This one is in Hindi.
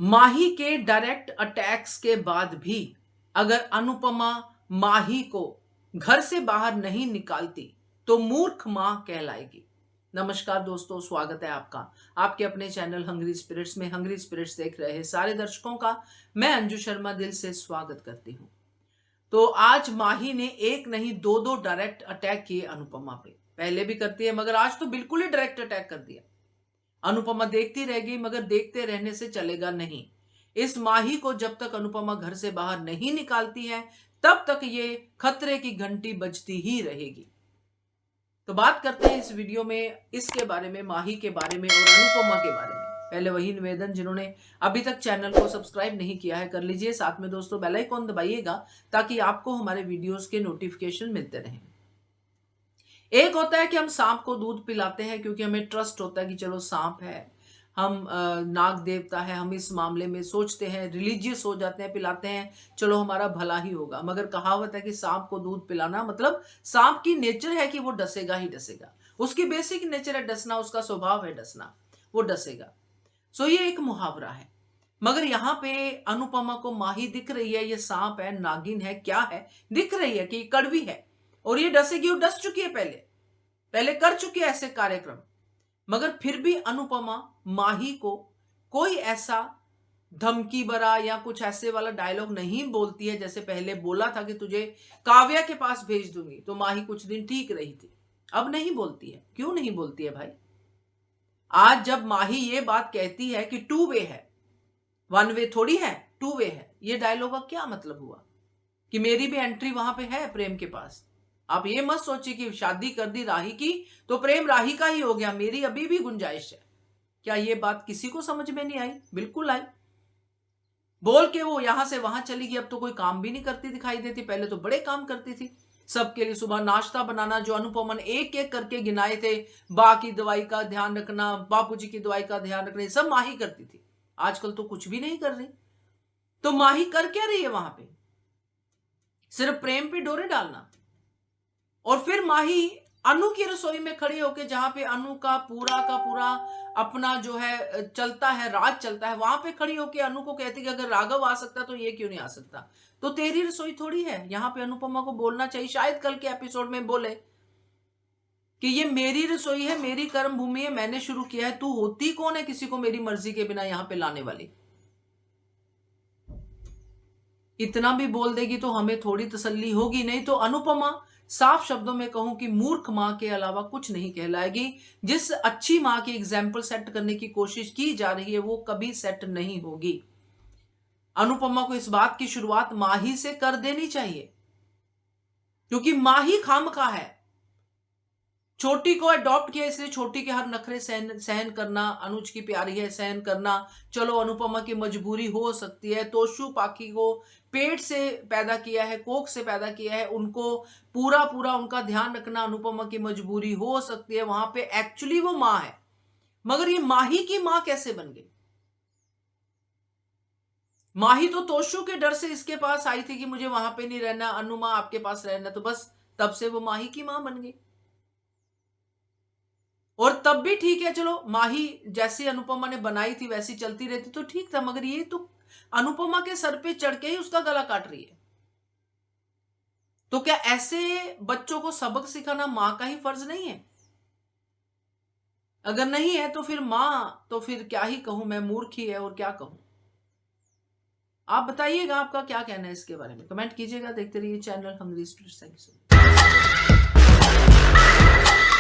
माही के डायरेक्ट अटैक्स के बाद भी अगर अनुपमा माही को घर से बाहर नहीं निकालती तो मूर्ख मां कहलाएगी। नमस्कार दोस्तों, स्वागत है आपका आपके अपने चैनल हंग्री स्पिरिट्स में। हंग्री स्पिरिट्स देख रहे हैं सारे दर्शकों का मैं अंजू शर्मा दिल से स्वागत करती हूं। तो आज माही ने एक नहीं दो डायरेक्ट अटैक किए अनुपमा पे। पहले भी करती है मगर आज तो बिल्कुल ही डायरेक्ट अटैक कर दिया। अनुपमा देखती रहेगी मगर देखते रहने से चलेगा नहीं। इस माही को जब तक अनुपमा घर से बाहर नहीं निकालती है तब तक ये खतरे की घंटी बजती ही रहेगी। तो बात करते हैं इस वीडियो में इसके बारे में, माही के बारे में और अनुपमा के बारे में। पहले वही निवेदन, जिन्होंने अभी तक चैनल को सब्सक्राइब नहीं किया है कर लीजिए। साथ में दोस्तों बेल आइकॉन दबाइएगा ताकि आपको हमारे वीडियोस के नोटिफिकेशन मिलते रहें। एक होता है कि हम सांप को दूध पिलाते हैं क्योंकि हमें ट्रस्ट होता है कि चलो सांप है, हम नाग देवता है, हम इस मामले में सोचते हैं, रिलीजियस हो जाते हैं, पिलाते हैं, चलो हमारा भला ही होगा। मगर कहावत है कि सांप को दूध पिलाना मतलब सांप की नेचर है कि वो डसेगा ही डसेगा। उसकी बेसिक नेचर है डसना, उसका स्वभाव है डसना, वो डसेगा। सो ये एक मुहावरा है। मगर यहाँ पे अनुपमा को माही दिख रही है, ये सांप है, नागिन है, क्या है, दिख रही है कि कड़वी है और ये डसेगी और डस चुकी है, पहले कर चुकी है ऐसे कार्यक्रम। मगर फिर भी अनुपमा माही को कोई ऐसा धमकी भरा या कुछ ऐसे वाला डायलॉग नहीं बोलती है। जैसे पहले बोला था कि तुझे काव्या के पास भेज दूंगी, तो माही कुछ दिन ठीक रही थी, अब नहीं बोलती है। क्यों नहीं बोलती है भाई? आज जब माही ये बात कहती है कि टू वे है, वन वे थोड़ी है, टू वे है, ये डायलॉग का क्या मतलब हुआ? कि मेरी भी एंट्री वहां पे है प्रेम के पास। आप ये मत सोचिए कि शादी कर दी राही की तो प्रेम राही का ही हो गया, मेरी अभी भी गुंजाइश है। क्या ये बात किसी को समझ में नहीं आई? बिल्कुल आई। बोल के वो यहां से वहां चली गई। अब तो कोई काम भी नहीं करती दिखाई देती, पहले तो बड़े काम करती थी सबके लिए। सुबह नाश्ता बनाना, जो अनुपमा ने एक एक करके गिनाए थे, बा की दवाई का ध्यान रखना, बापूजी की दवाई का ध्यान रखना, सब माही करती थी। आजकल तो कुछ भी नहीं कर रही। तो माही कर क्या रही है वहां पे? सिर्फ प्रेम पे डोरे डालना। और फिर माही अनु की रसोई में खड़ी होकर, जहां पे अनु का पूरा अपना जो है चलता है, राज चलता है, वहां पे खड़ी होकर अनु को कहती कि अगर राघव आ सकता तो ये क्यों नहीं आ सकता? तो तेरी रसोई थोड़ी है। यहां पे अनुपमा को बोलना चाहिए, शायद कल के एपिसोड में बोले कि ये मेरी रसोई है, मेरी कर्म भूमि है, मैंने शुरू किया है, तू होती कौन है किसी को मेरी मर्जी के बिना यहां पे लाने वाली? इतना भी बोल देगी तो हमें थोड़ी तसल्ली होगी। नहीं तो अनुपमा साफ शब्दों में कहूं कि मूर्ख मां के अलावा कुछ नहीं कहलाएगी। जिस अच्छी मां की एग्जाम्पल सेट करने की कोशिश की जा रही है वो कभी सेट नहीं होगी। अनुपमा को इस बात की शुरुआत माही से कर देनी चाहिए, क्योंकि माही खामखा है। छोटी को अडॉप्ट किया इसलिए छोटी के हर नखरे सहन करना, अनुज की प्यारी है सहन करना, चलो अनुपमा की मजबूरी हो सकती है। तोशु पाखी को पेट से पैदा किया है, कोख से पैदा किया है, उनको पूरा उनका ध्यान रखना अनुपमा की मजबूरी हो सकती है। वहां पे एक्चुअली वो मां है, मगर ये माही की मां कैसे बन गई? माही तो तोशु के डर से इसके पास आई थी कि मुझे वहां पे नहीं रहना, अनु मां आपके पास रहना, तो बस तब से वो माही की मां बन गई। और तब भी ठीक है, चलो माही जैसी अनुपमा ने बनाई थी वैसी चलती रहती तो ठीक था। मगर ये तो अनुपमा के सर पे चढ़ के ही उसका गला काट रही है। तो क्या ऐसे बच्चों को सबक सिखाना मां का ही फर्ज नहीं है? अगर नहीं है तो फिर मां, तो फिर क्या ही कहूं मैं, मूर्ख ही है और क्या कहूं। आप बताइएगा आपका क्या कहना है इसके बारे में, कमेंट कीजिएगा। देखते रहिए channel hungry spirits. Thank you so much.